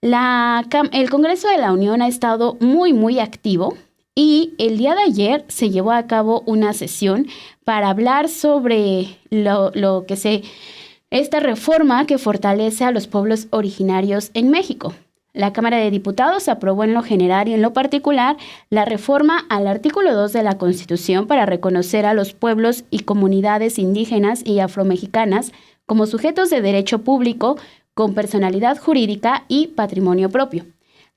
El Congreso de la Unión ha estado muy activo y el día de ayer se llevó a cabo una sesión para hablar sobre esta reforma que fortalece a los pueblos originarios en México. La Cámara de Diputados aprobó en lo general y en lo particular la reforma al artículo 2 de la Constitución para reconocer a los pueblos y comunidades indígenas y afromexicanas como sujetos de derecho público con personalidad jurídica y patrimonio propio.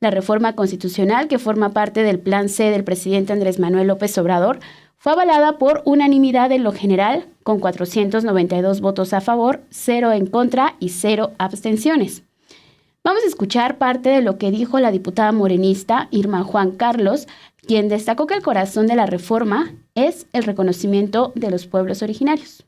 La reforma constitucional, que forma parte del Plan C del presidente Andrés Manuel López Obrador, fue avalada por unanimidad en lo general, con 492 votos a favor, 0 en contra y 0 abstenciones. Vamos a escuchar parte de lo que dijo la diputada morenista Irma Juan Carlos, quien destacó que el corazón de la reforma es el reconocimiento de los pueblos originarios.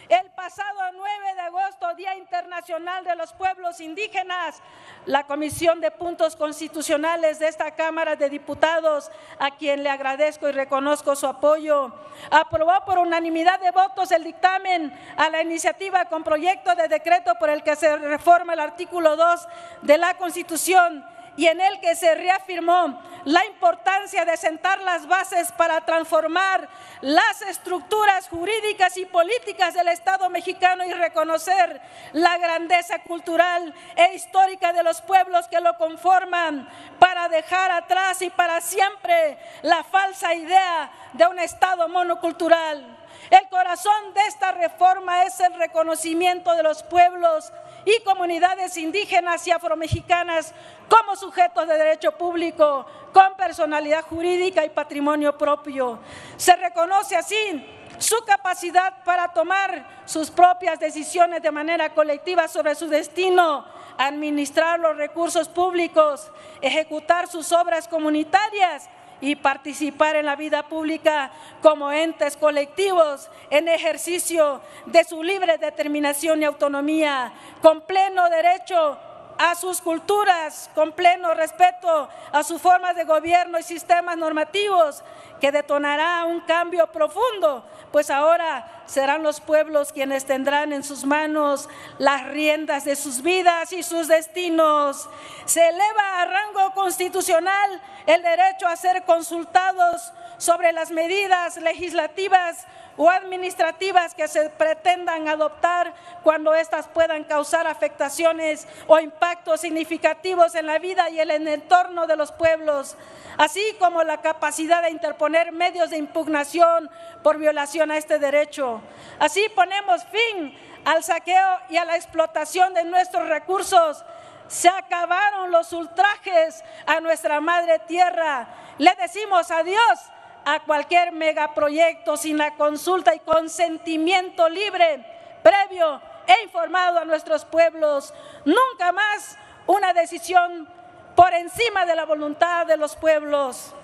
El pasado 9 de agosto, Día Internacional de los Pueblos Indígenas, la Comisión de Puntos Constitucionales de esta Cámara de Diputados, a quien le agradezco y reconozco su apoyo, aprobó por unanimidad de votos el dictamen a la iniciativa con proyecto de decreto por el que se reforma el artículo 2 de la Constitución y en el que se reafirmó la importancia de sentar las bases para transformar las estructuras jurídicas y políticas del Estado mexicano y reconocer la grandeza cultural e histórica de los pueblos que lo conforman, para dejar atrás y para siempre la falsa idea de un Estado monocultural. El corazón de esta reforma es el reconocimiento de los pueblos y comunidades indígenas y afromexicanas como sujetos de derecho público, con personalidad jurídica y patrimonio propio. Se reconoce así su capacidad para tomar sus propias decisiones de manera colectiva sobre su destino, administrar los recursos públicos, ejecutar sus obras comunitarias y participar en la vida pública como entes colectivos en ejercicio de su libre determinación y autonomía, con pleno derecho a sus culturas, con pleno respeto a sus formas de gobierno y sistemas normativos, que detonará un cambio profundo, pues ahora serán los pueblos quienes tendrán en sus manos las riendas de sus vidas y sus destinos. Se eleva a rango constitucional el derecho a ser consultados sobre las medidas legislativas o administrativas que se pretendan adoptar cuando éstas puedan causar afectaciones o impactos significativos en la vida y en el entorno de los pueblos, así como la capacidad de interponer medios de impugnación por violación a este derecho. Así ponemos fin al saqueo y a la explotación de nuestros recursos. Se acabaron los ultrajes a nuestra madre tierra. Le decimos adiós a cualquier megaproyecto sin la consulta y consentimiento libre, previo e informado a nuestros pueblos. Nunca más una decisión por encima de la voluntad de los pueblos.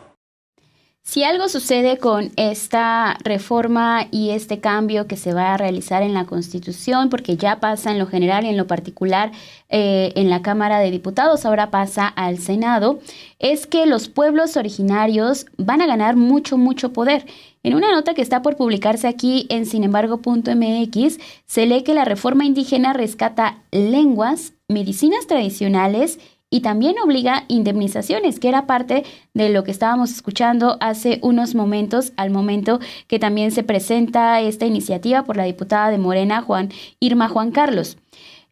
Si algo sucede con esta reforma y este cambio que se va a realizar en la Constitución, porque ya pasa en lo general y en lo particular en la Cámara de Diputados, ahora pasa al Senado, es que los pueblos originarios van a ganar mucho poder. En una nota que está por publicarse aquí en sinembargo.mx, se lee que la reforma indígena rescata lenguas, medicinas tradicionales y también obliga indemnizaciones, que era parte de lo que estábamos escuchando hace unos momentos, al momento que también se presenta esta iniciativa por la diputada de Morena, Irma Juan Carlos.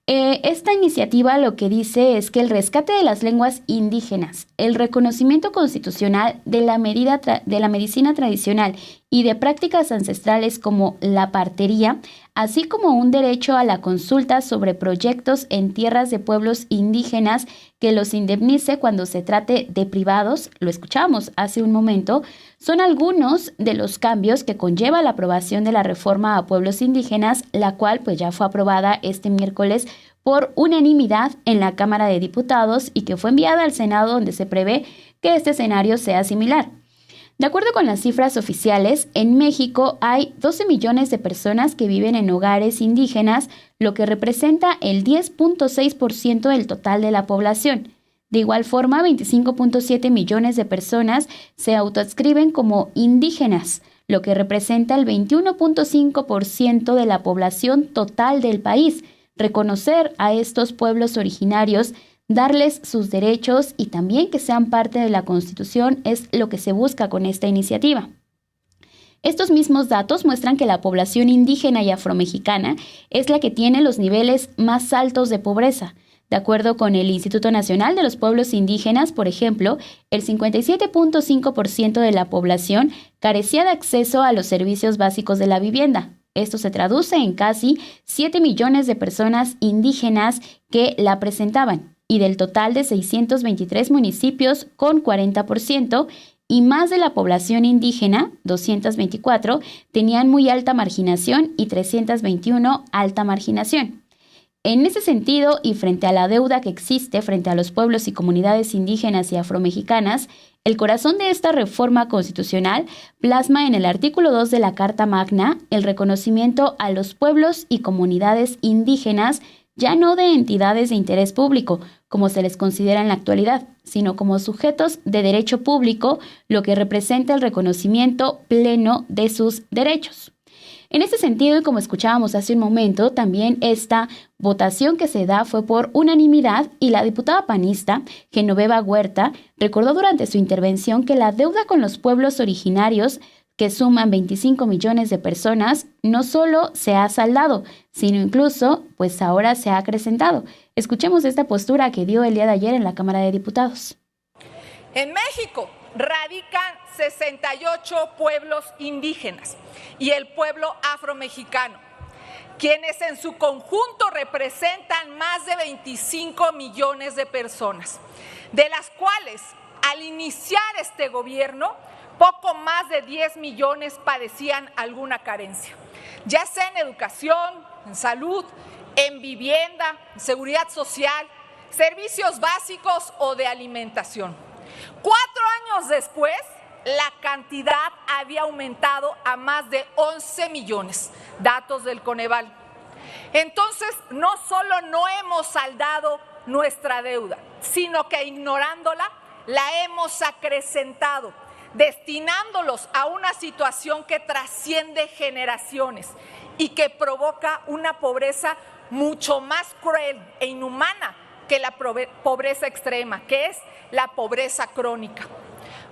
Esta iniciativa lo que dice es que el rescate de las lenguas indígenas, el reconocimiento constitucional de la medicina tradicional y de prácticas ancestrales como la partería, así como un derecho a la consulta sobre proyectos en tierras de pueblos indígenas que los indemnice cuando se trate de privados, lo escuchamos hace un momento, son algunos de los cambios que conlleva la aprobación de la reforma a pueblos indígenas, la cual pues ya fue aprobada este miércoles por unanimidad en la Cámara de Diputados y que fue enviada al Senado, donde se prevé que este escenario sea similar. De acuerdo con las cifras oficiales, en México hay 12 millones de personas que viven en hogares indígenas, lo que representa el 10.6% del total de la población. De igual forma, 25.7 millones de personas se autoadscriben como indígenas, lo que representa el 21.5% de la población total del país. Reconocer a estos pueblos originarios darles sus derechos y también que sean parte de la Constitución es lo que se busca con esta iniciativa. Estos mismos datos muestran que la población indígena y afromexicana es la que tiene los niveles más altos de pobreza. De acuerdo con el Instituto Nacional de los Pueblos Indígenas, por ejemplo, el 57.5% de la población carecía de acceso a los servicios básicos de la vivienda. Esto se traduce en casi 7 millones de personas indígenas que la presentaban, y del total de 623 municipios con 40%, y más de la población indígena, 224, tenían muy alta marginación y 321 alta marginación. En ese sentido, y frente a la deuda que existe frente a los pueblos y comunidades indígenas y afromexicanas, el corazón de esta reforma constitucional plasma en el artículo 2 de la Carta Magna el reconocimiento a los pueblos y comunidades indígenas, ya no de entidades de interés público, como se les considera en la actualidad, sino como sujetos de derecho público, lo que representa el reconocimiento pleno de sus derechos. En este sentido, y como escuchábamos hace un momento, también esta votación que se da fue por unanimidad y la diputada panista Genoveva Huerta recordó durante su intervención que la deuda con los pueblos originarios, que suman 25 millones de personas, no solo se ha saldado, sino incluso, pues ahora se ha acrecentado. Escuchemos esta postura que dio el día de ayer en la Cámara de Diputados. En México radican 68 pueblos indígenas y el pueblo afromexicano, quienes en su conjunto representan más de 25 millones de personas, de las cuales al iniciar este gobierno, poco más de 10 millones padecían alguna carencia, ya sea en educación, en salud, en vivienda, en seguridad social, servicios básicos o de alimentación. 4 años después, la cantidad había aumentado a más de 11 millones, datos del Coneval. Entonces, no solo no hemos saldado nuestra deuda, sino que ignorándola, la hemos acrecentado, destinándolos a una situación que trasciende generaciones y que provoca una pobreza mucho más cruel e inhumana que la pobreza extrema, que es la pobreza crónica.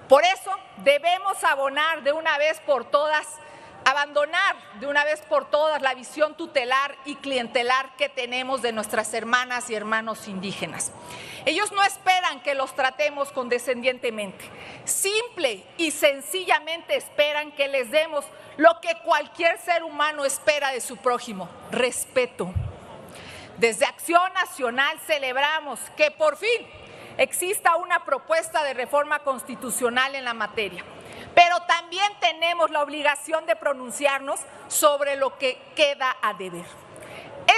Por eso debemos abandonar de una vez por todas la visión tutelar y clientelar que tenemos de nuestras hermanas y hermanos indígenas. Ellos no esperan que los tratemos condescendientemente, simple y sencillamente esperan que les demos lo que cualquier ser humano espera de su prójimo: respeto. Desde Acción Nacional celebramos que por fin exista una propuesta de reforma constitucional en la materia, pero también tenemos la obligación de pronunciarnos sobre lo que queda a deber.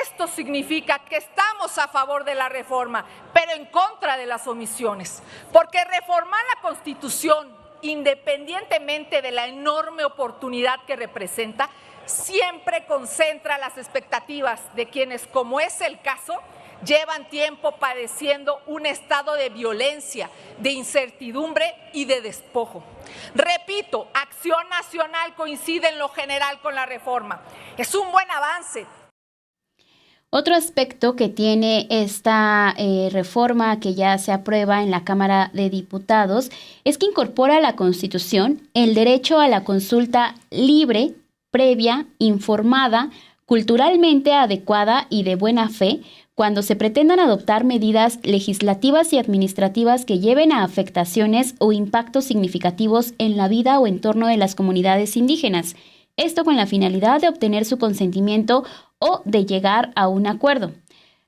Esto significa que estamos a favor de la reforma, pero en contra de las omisiones, porque reformar la Constitución, independientemente de la enorme oportunidad que representa, siempre concentra las expectativas de quienes, como es el caso, llevan tiempo padeciendo un estado de violencia, de incertidumbre y de despojo. Repito, Acción Nacional coincide en lo general con la reforma. Es un buen avance. Otro aspecto que tiene esta reforma que ya se aprueba en la Cámara de Diputados es que incorpora a la Constitución el derecho a la consulta libre, previa, informada, culturalmente adecuada y de buena fe, cuando se pretendan adoptar medidas legislativas y administrativas que lleven a afectaciones o impactos significativos en la vida o entorno de las comunidades indígenas. Esto con la finalidad de obtener su consentimiento o de llegar a un acuerdo.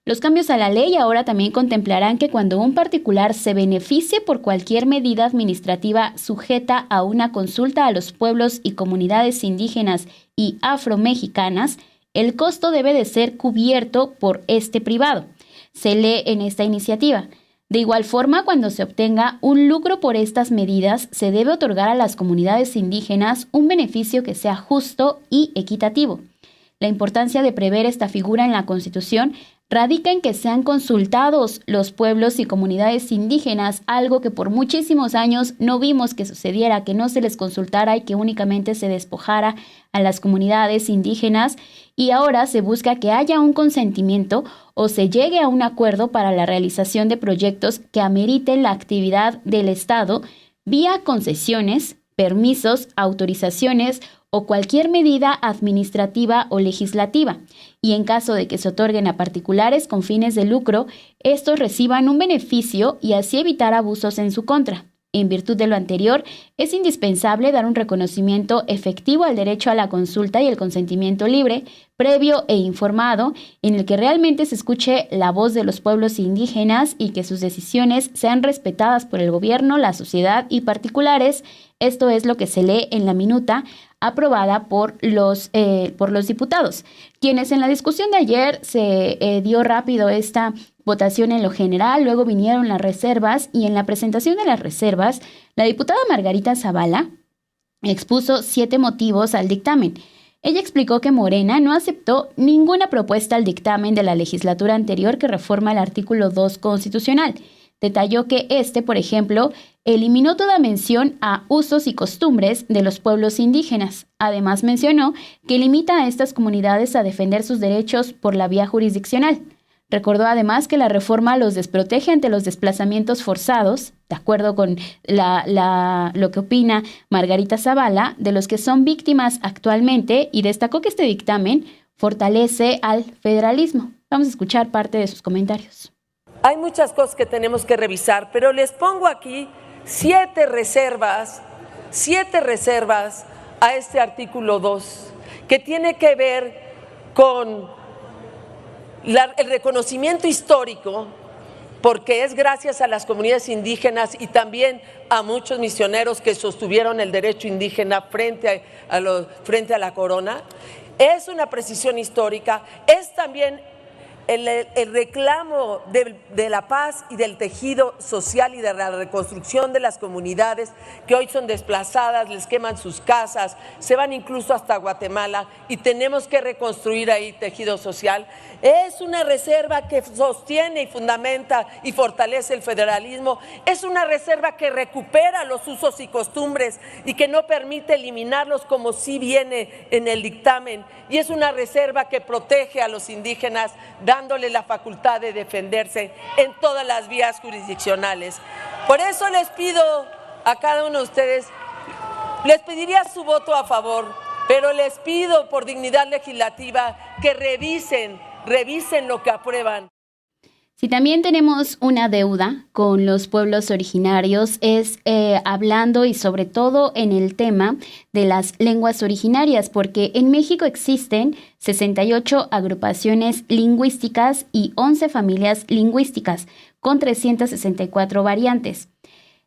Los cambios a la ley ahora también contemplarán que cuando un particular se beneficie por cualquier medida administrativa sujeta a una consulta a los pueblos y comunidades indígenas y afromexicanas, el costo debe de ser cubierto por este privado. Se lee en esta iniciativa. De igual forma, cuando se obtenga un lucro por estas medidas, se debe otorgar a las comunidades indígenas un beneficio que sea justo y equitativo. La importancia de prever esta figura en la Constitución radica en que sean consultados los pueblos y comunidades indígenas, algo que por muchísimos años no vimos que sucediera, que no se les consultara y que únicamente se despojara a las comunidades indígenas, y ahora se busca que haya un consentimiento o se llegue a un acuerdo para la realización de proyectos que ameriten la actividad del Estado vía concesiones, permisos, autorizaciones o cualquier medida administrativa o legislativa, y en caso de que se otorguen a particulares con fines de lucro, estos reciban un beneficio y así evitar abusos en su contra. En virtud de lo anterior, es indispensable dar un reconocimiento efectivo al derecho a la consulta y el consentimiento libre, previo e informado, en el que realmente se escuche la voz de los pueblos indígenas y que sus decisiones sean respetadas por el gobierno, la sociedad y particulares. Esto es lo que se lee en la minuta aprobada por los diputados, quienes en la discusión de ayer se dio rápido esta votación en lo general, luego vinieron las reservas y en la presentación de las reservas, la diputada Margarita Zavala expuso 7 motivos al dictamen. Ella explicó que Morena no aceptó ninguna propuesta al dictamen de la legislatura anterior que reforma el artículo 2 constitucional. Detalló que por ejemplo, eliminó toda mención a usos y costumbres de los pueblos indígenas. Además mencionó que limita a estas comunidades a defender sus derechos por la vía jurisdiccional. Recordó además que la reforma los desprotege ante los desplazamientos forzados, de acuerdo con lo que opina Margarita Zavala, de los que son víctimas actualmente, y destacó que este dictamen fortalece al federalismo. Vamos a escuchar parte de sus comentarios. Hay muchas cosas que tenemos que revisar, pero les pongo aquí 7 reservas a este artículo 2, que tiene que ver con el reconocimiento histórico, porque es gracias a las comunidades indígenas y también a muchos misioneros que sostuvieron el derecho indígena frente a la corona. Es una precisión histórica, es también el reclamo de la paz y del tejido social y de la reconstrucción de las comunidades que hoy son desplazadas, les queman sus casas, se van incluso hasta Guatemala y tenemos que reconstruir ahí tejido social. Es una reserva que sostiene y fundamenta y fortalece el federalismo, es una reserva que recupera los usos y costumbres y que no permite eliminarlos como sí viene en el dictamen, y es una reserva que protege a los indígenas dándole la facultad de defenderse en todas las vías jurisdiccionales. Por eso les pido a cada uno de ustedes, les pediría su voto a favor, pero les pido por dignidad legislativa que revisen lo que aprueban. Si también tenemos una deuda con los pueblos originarios es hablando y sobre todo en el tema de las lenguas originarias, porque en México existen 68 agrupaciones lingüísticas y 11 familias lingüísticas con 364 variantes.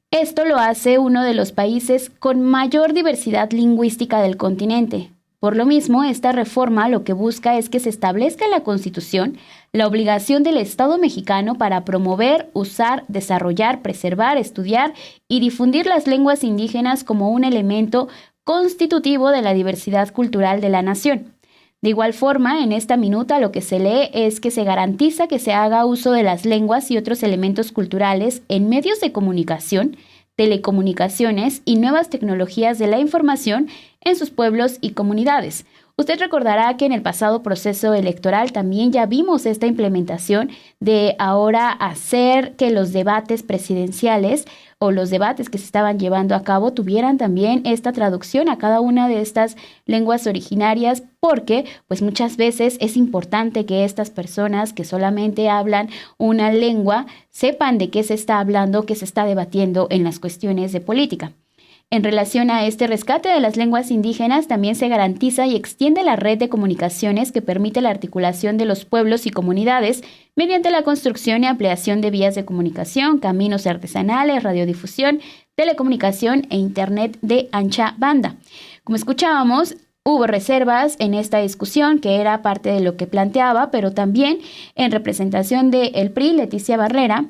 Esto lo hace uno de los países con mayor diversidad lingüística del continente. Por lo mismo, esta reforma lo que busca es que se establezca en la Constitución la obligación del Estado mexicano para promover, usar, desarrollar, preservar, estudiar y difundir las lenguas indígenas como un elemento constitutivo de la diversidad cultural de la nación. De igual forma, en esta minuta lo que se lee es que se garantiza que se haga uso de las lenguas y otros elementos culturales en medios de comunicación, telecomunicaciones y nuevas tecnologías de la información en sus pueblos y comunidades. Usted recordará que en el pasado proceso electoral también ya vimos esta implementación de ahora hacer que los debates presidenciales o los debates que se estaban llevando a cabo tuvieran también esta traducción a cada una de estas lenguas originarias, porque pues muchas veces es importante que estas personas que solamente hablan una lengua sepan de qué se está hablando, qué se está debatiendo en las cuestiones de política. En relación a este rescate de las lenguas indígenas, también se garantiza y extiende la red de comunicaciones que permite la articulación de los pueblos y comunidades mediante la construcción y ampliación de vías de comunicación, caminos artesanales, radiodifusión, telecomunicación e Internet de ancha banda. Como escuchábamos, hubo reservas en esta discusión, que era parte de lo que planteaba, pero también en representación del PRI, Leticia Barrera,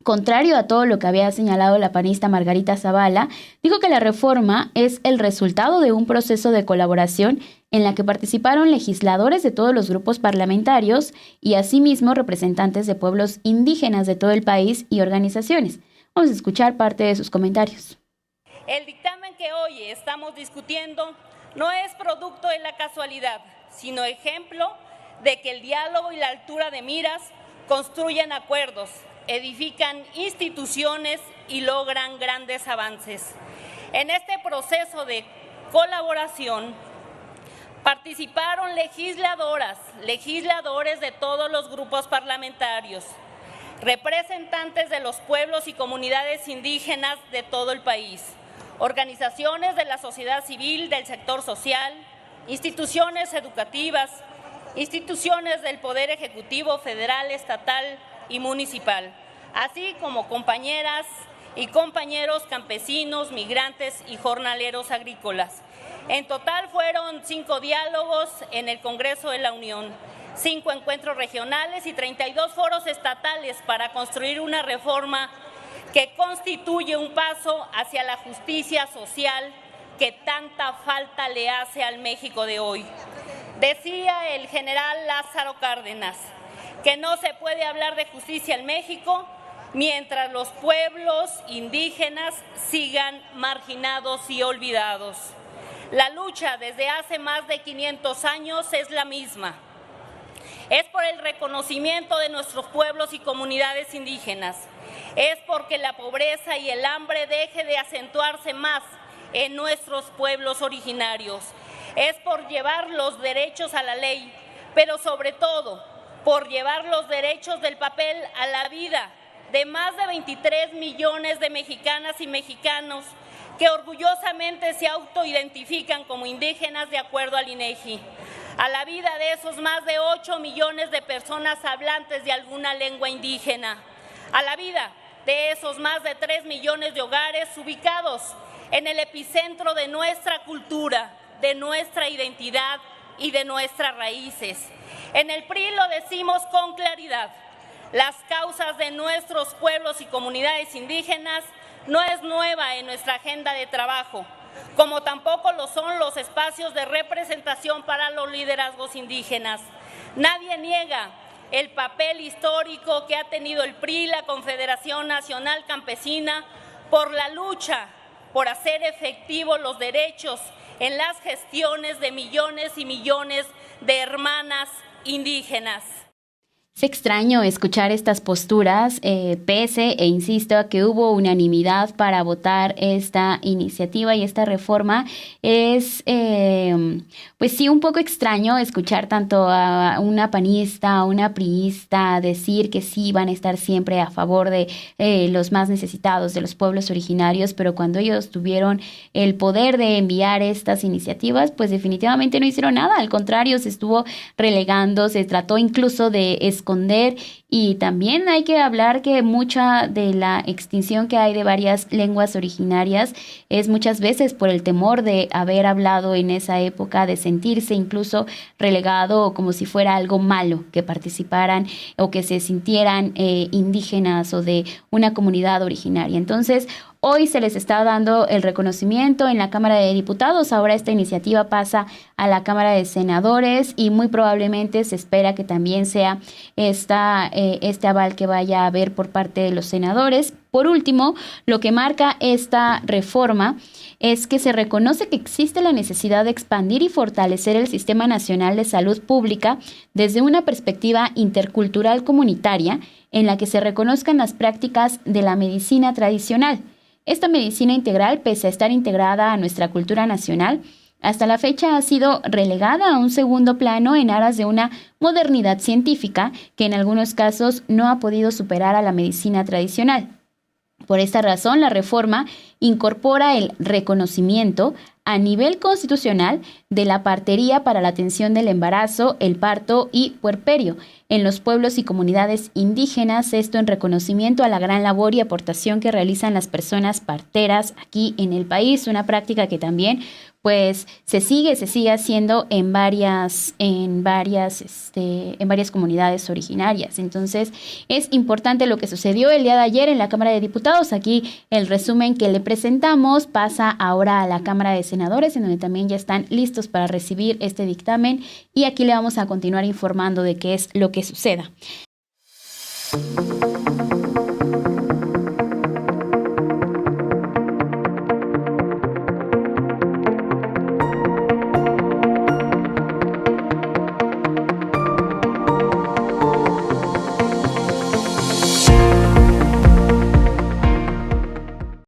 contrario a todo lo que había señalado la panista Margarita Zavala, dijo que la reforma es el resultado de un proceso de colaboración en la que participaron legisladores de todos los grupos parlamentarios y asimismo representantes de pueblos indígenas de todo el país y organizaciones. Vamos a escuchar parte de sus comentarios. El dictamen que hoy estamos discutiendo no es producto de la casualidad, sino ejemplo de que el diálogo y la altura de miras construyen acuerdos, edifican instituciones y logran grandes avances. En este proceso de colaboración participaron legisladores de todos los grupos parlamentarios, representantes de los pueblos y comunidades indígenas de todo el país, organizaciones de la sociedad civil, del sector social, instituciones educativas, instituciones del Poder Ejecutivo federal, estatal y municipal, así como compañeras y compañeros campesinos, migrantes y jornaleros agrícolas. En total fueron 5 diálogos en el Congreso de la Unión, 5 encuentros regionales y 32 foros estatales para construir una reforma que constituye un paso hacia la justicia social que tanta falta le hace al México de hoy. Decía el general Lázaro Cárdenas que no se puede hablar de justicia en México mientras los pueblos indígenas sigan marginados y olvidados. La lucha desde hace más de 500 años es la misma. Es por el reconocimiento de nuestros pueblos y comunidades indígenas. Es porque la pobreza y el hambre deje de acentuarse más en nuestros pueblos originarios. Es por llevar los derechos a la ley, pero sobre todo por llevar los derechos del papel a la vida de más de 23 millones de mexicanas y mexicanos que orgullosamente se autoidentifican como indígenas de acuerdo al INEGI, a la vida de esos más de 8 millones de personas hablantes de alguna lengua indígena, a la vida de esos más de 3 millones de hogares ubicados en el epicentro de nuestra cultura, de nuestra identidad y de nuestras raíces. En el PRI lo decimos con claridad: las causas de nuestros pueblos y comunidades indígenas no es nueva en nuestra agenda de trabajo, como tampoco lo son los espacios de representación para los liderazgos indígenas. Nadie niega el papel histórico que ha tenido el PRI, la Confederación Nacional Campesina, por la lucha por hacer efectivos los derechos en las gestiones de millones y millones de hermanas indígenas. Es extraño escuchar estas posturas, pese, e insisto, a que hubo unanimidad para votar esta iniciativa y esta reforma. Es, pues sí, un poco extraño escuchar tanto a una panista, a una priista decir que sí van a estar siempre a favor de los más necesitados, de los pueblos originarios, pero cuando ellos tuvieron el poder de enviar estas iniciativas, pues definitivamente no hicieron nada. Al contrario, se estuvo relegando, se trató incluso de esconder, y también hay que hablar que mucha de la extinción que hay de varias lenguas originarias es muchas veces por el temor de haber hablado en esa época, de sentirse incluso relegado o como si fuera algo malo que participaran o que se sintieran indígenas o de una comunidad originaria. Entonces, hoy se les está dando el reconocimiento en la Cámara de Diputados. Ahora esta iniciativa pasa a la Cámara de Senadores y muy probablemente se espera que también sea este aval que vaya a haber por parte de los senadores. Por último, lo que marca esta reforma es que se reconoce que existe la necesidad de expandir y fortalecer el Sistema Nacional de Salud Pública desde una perspectiva intercultural comunitaria en la que se reconozcan las prácticas de la medicina tradicional. Esta medicina integral, pese a estar integrada a nuestra cultura nacional, hasta la fecha ha sido relegada a un segundo plano en aras de una modernidad científica que en algunos casos no ha podido superar a la medicina tradicional. Por esta razón, la reforma incorpora el reconocimiento a nivel constitucional de la partería para la atención del embarazo, el parto y puerperio en los pueblos y comunidades indígenas, esto en reconocimiento a la gran labor y aportación que realizan las personas parteras aquí en el país, una práctica que también pues se sigue haciendo en varias comunidades originarias. Entonces, es importante lo que sucedió el día de ayer en la Cámara de Diputados. Aquí el resumen que le presentamos pasa ahora a la Cámara de Senadores, en donde también ya están listos para recibir este dictamen, y aquí le vamos a continuar informando de qué es lo que suceda.